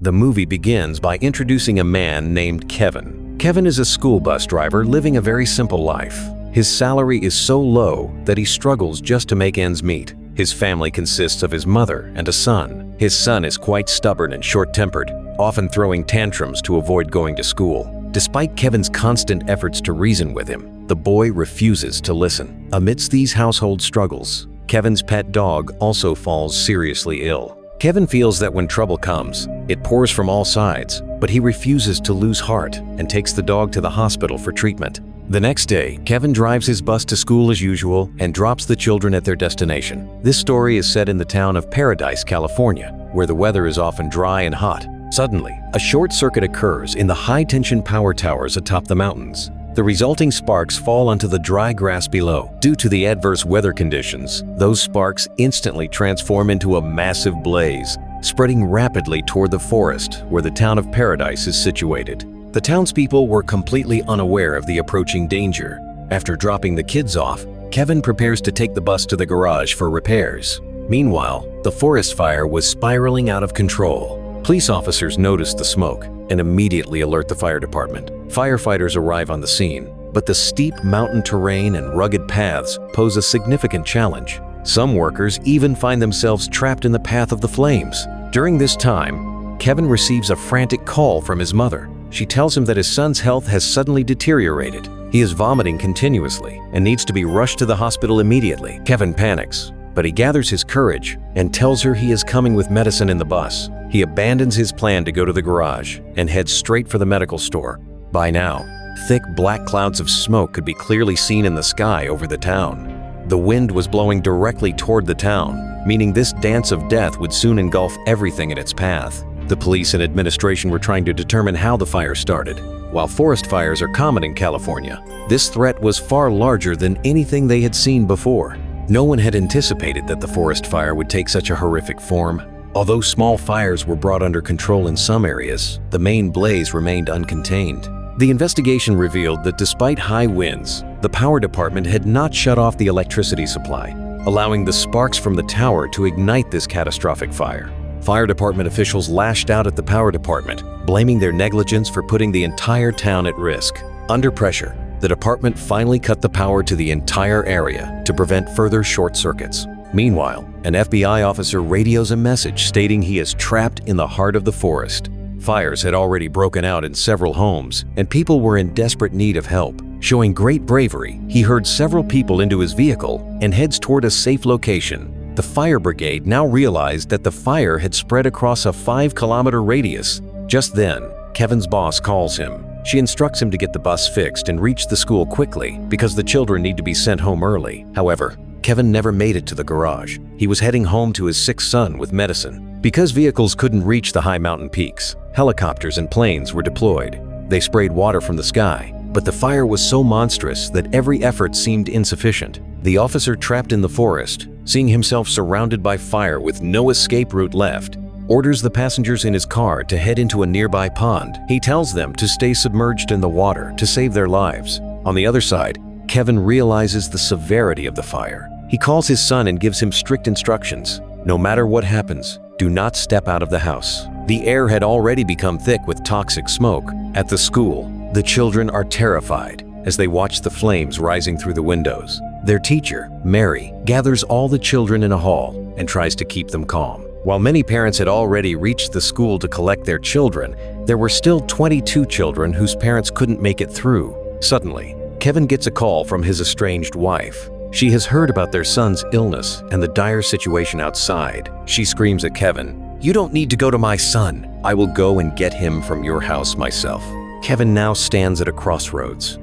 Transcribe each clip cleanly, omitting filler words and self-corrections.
The movie begins by introducing a man named Kevin. Kevin is a school bus driver living a very simple life. His salary is so low that he struggles just to make ends meet. His family consists of his mother and a son. His son is quite stubborn and short-tempered, often throwing tantrums to avoid going to school. Despite Kevin's constant efforts to reason with him, the boy refuses to listen. Amidst these household struggles, Kevin's pet dog also falls seriously ill. Kevin feels that when trouble comes, it pours from all sides, but he refuses to lose heart and takes the dog to the hospital for treatment. The next day, Kevin drives his bus to school as usual and drops the children at their destination. This story is set in the town of Paradise, California, where the weather is often dry and hot. Suddenly, a short circuit occurs in the high-tension power towers atop the mountains. The resulting sparks fall onto the dry grass below. Due to the adverse weather conditions, those sparks instantly transform into a massive blaze, spreading rapidly toward the forest where the town of Paradise is situated. The townspeople were completely unaware of the approaching danger. After dropping the kids off, Kevin prepares to take the bus to the garage for repairs. Meanwhile, the forest fire was spiraling out of control. Police officers notice the smoke and immediately alert the fire department. Firefighters arrive on the scene, but the steep mountain terrain and rugged paths pose a significant challenge. Some workers even find themselves trapped in the path of the flames. During this time, Kevin receives a frantic call from his mother. She tells him that his son's health has suddenly deteriorated. He is vomiting continuously and needs to be rushed to the hospital immediately. Kevin panics, but he gathers his courage and tells her he is coming with medicine in the bus. He abandons his plan to go to the garage and heads straight for the medical store. By now, thick black clouds of smoke could be clearly seen in the sky over the town. The wind was blowing directly toward the town, meaning this dance of death would soon engulf everything in its path. The police and administration were trying to determine how the fire started. While forest fires are common in California, this threat was far larger than anything they had seen before. No one had anticipated that the forest fire would take such a horrific form. Although small fires were brought under control in some areas, the main blaze remained uncontained. The investigation revealed that despite high winds, the power department had not shut off the electricity supply, allowing the sparks from the tower to ignite this catastrophic fire. Fire department officials lashed out at the power department, blaming their negligence for putting the entire town at risk. Under pressure, the department finally cut the power to the entire area to prevent further short circuits. Meanwhile, an FBI officer radios a message stating he is trapped in the heart of the forest. Fires had already broken out in several homes, and people were in desperate need of help. Showing great bravery, he herds several people into his vehicle and heads toward a safe location. The fire brigade now realized that the fire had spread across a 5-kilometer radius. Just then, Kevin's boss calls him. She instructs him to get the bus fixed and reach the school quickly because the children need to be sent home early. However, Kevin never made it to the garage. He was heading home to his sick son with medicine. Because vehicles couldn't reach the high mountain peaks, helicopters and planes were deployed. They sprayed water from the sky, but the fire was so monstrous that every effort seemed insufficient. The officer trapped in the forest, seeing himself surrounded by fire with no escape route left, orders the passengers in his car to head into a nearby pond. He tells them to stay submerged in the water to save their lives. On the other side, Kevin realizes the severity of the fire. He calls his son and gives him strict instructions. No matter what happens, do not step out of the house. The air had already become thick with toxic smoke. At the school, the children are terrified as they watch the flames rising through the windows. Their teacher, Mary, gathers all the children in a hall and tries to keep them calm. While many parents had already reached the school to collect their children, there were still 22 children whose parents couldn't make it through. Suddenly, Kevin gets a call from his estranged wife. She has heard about their son's illness and the dire situation outside. She screams at Kevin, "You don't need to go to my son. I will go and get him from your house myself." Kevin now stands at a crossroads.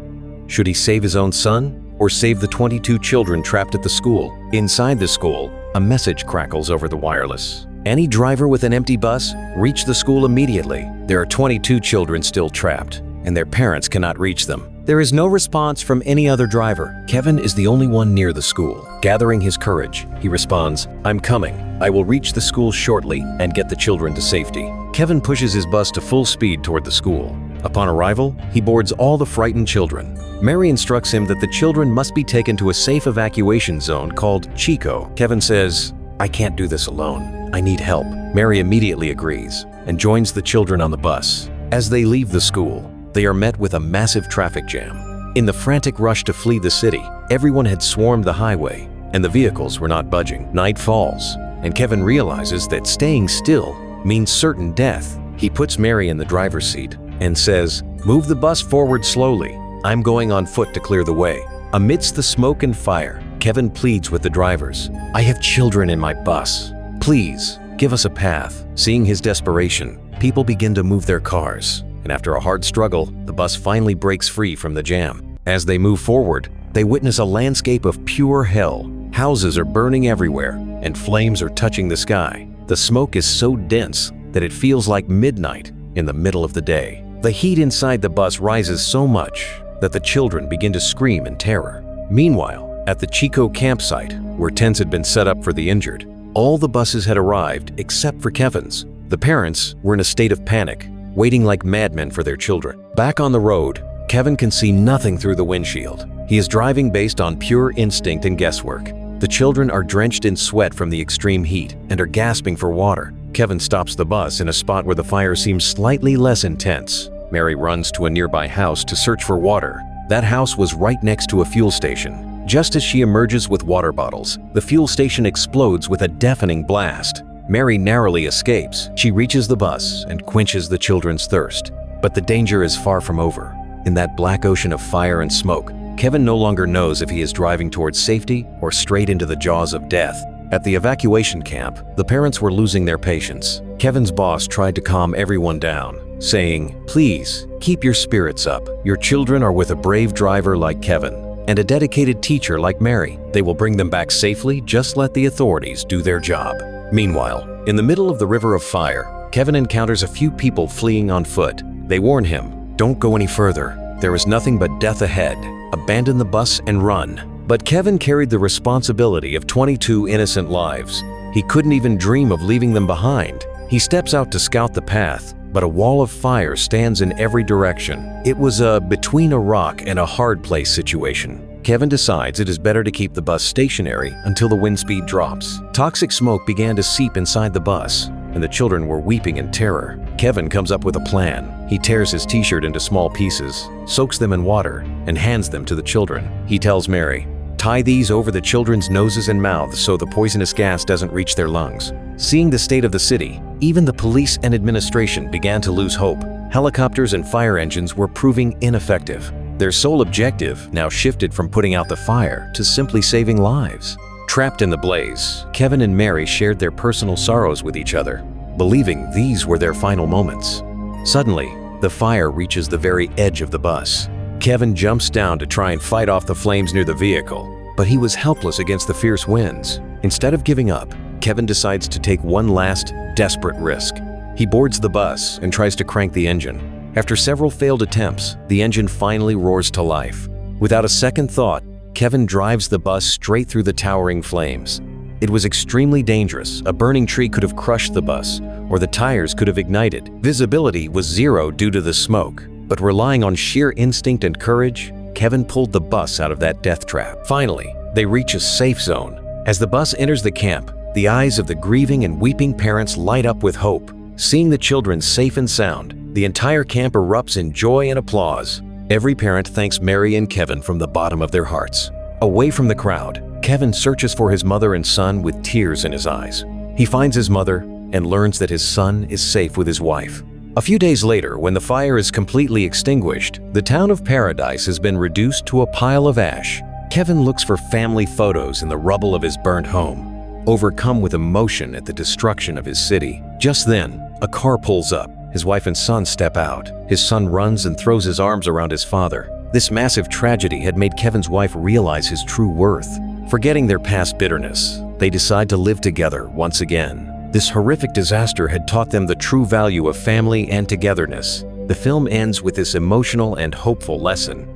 Should he save his own son or save the 22 children trapped at the school? Inside the school, a message crackles over the wireless. Any driver with an empty bus, reach the school immediately. There are 22 children still trapped, and their parents cannot reach them. There is no response from any other driver. Kevin is the only one near the school. Gathering his courage, he responds, "I'm coming. I will reach the school shortly and get the children to safety." Kevin pushes his bus to full speed toward the school. Upon arrival, he boards all the frightened children. Mary instructs him that the children must be taken to a safe evacuation zone called Chico. Kevin says, "I can't do this alone. I need help." Mary immediately agrees, and joins the children on the bus. As they leave the school, they are met with a massive traffic jam. In the frantic rush to flee the city, everyone had swarmed the highway, and the vehicles were not budging. Night falls, and Kevin realizes that staying still means certain death. He puts Mary in the driver's seat and says, "Move the bus forward slowly. I'm going on foot to clear the way." Amidst the smoke and fire, Kevin pleads with the drivers, "I have children in my bus. Please, give us a path." Seeing his desperation, people begin to move their cars, and after a hard struggle, the bus finally breaks free from the jam. As they move forward, they witness a landscape of pure hell. Houses are burning everywhere, and flames are touching the sky. The smoke is so dense that it feels like midnight in the middle of the day. The heat inside the bus rises so much that the children begin to scream in terror. Meanwhile, at the Chico campsite, where tents had been set up for the injured, all the buses had arrived except for Kevin's. The parents were in a state of panic, waiting like madmen for their children. Back on the road, Kevin can see nothing through the windshield. He is driving based on pure instinct and guesswork. The children are drenched in sweat from the extreme heat and are gasping for water. Kevin stops the bus in a spot where the fire seems slightly less intense. Mary runs to a nearby house to search for water. That house was right next to a fuel station. Just as she emerges with water bottles, the fuel station explodes with a deafening blast. Mary narrowly escapes. She reaches the bus and quenches the children's thirst. But the danger is far from over. In that black ocean of fire and smoke, Kevin no longer knows if he is driving towards safety or straight into the jaws of death. At the evacuation camp, the parents were losing their patience. Kevin's boss tried to calm everyone down, saying, "Please, keep your spirits up. Your children are with a brave driver like Kevin and a dedicated teacher like Mary. They will bring them back safely, just let the authorities do their job." Meanwhile, in the middle of the river of fire, Kevin encounters a few people fleeing on foot. They warn him, "Don't go any further. There is nothing but death ahead. Abandon the bus and run." But Kevin carried the responsibility of 22 innocent lives. He couldn't even dream of leaving them behind. He steps out to scout the path, but a wall of fire stands in every direction. It was a between a rock and a hard place situation. Kevin decides it is better to keep the bus stationary until the wind speed drops. Toxic smoke began to seep inside the bus, and the children were weeping in terror. Kevin comes up with a plan. He tears his t-shirt into small pieces, soaks them in water, and hands them to the children. He tells Mary, "Tie these over the children's noses and mouths so the poisonous gas doesn't reach their lungs." Seeing the state of the city, even the police and administration began to lose hope. Helicopters and fire engines were proving ineffective. Their sole objective now shifted from putting out the fire to simply saving lives. Trapped in the blaze, Kevin and Mary shared their personal sorrows with each other, believing these were their final moments. Suddenly, the fire reaches the very edge of the bus. Kevin jumps down to try and fight off the flames near the vehicle, but he was helpless against the fierce winds. Instead of giving up, Kevin decides to take one last, desperate risk. He boards the bus and tries to crank the engine. After several failed attempts, the engine finally roars to life. Without a second thought, Kevin drives the bus straight through the towering flames. It was extremely dangerous. A burning tree could have crushed the bus, or the tires could have ignited. Visibility was zero due to the smoke, but relying on sheer instinct and courage, Kevin pulled the bus out of that death trap. Finally, they reach a safe zone. As the bus enters the camp, the eyes of the grieving and weeping parents light up with hope. Seeing the children safe and sound, the entire camp erupts in joy and applause. Every parent thanks Mary and Kevin from the bottom of their hearts. Away from the crowd, Kevin searches for his mother and son with tears in his eyes. He finds his mother and learns that his son is safe with his wife. A few days later, when the fire is completely extinguished, the town of Paradise has been reduced to a pile of ash. Kevin looks for family photos in the rubble of his burnt home, overcome with emotion at the destruction of his city. Just then, a car pulls up. His wife and son step out. His son runs and throws his arms around his father. This massive tragedy had made Kevin's wife realize his true worth. Forgetting their past bitterness, they decide to live together once again. This horrific disaster had taught them the true value of family and togetherness. The film ends with this emotional and hopeful lesson.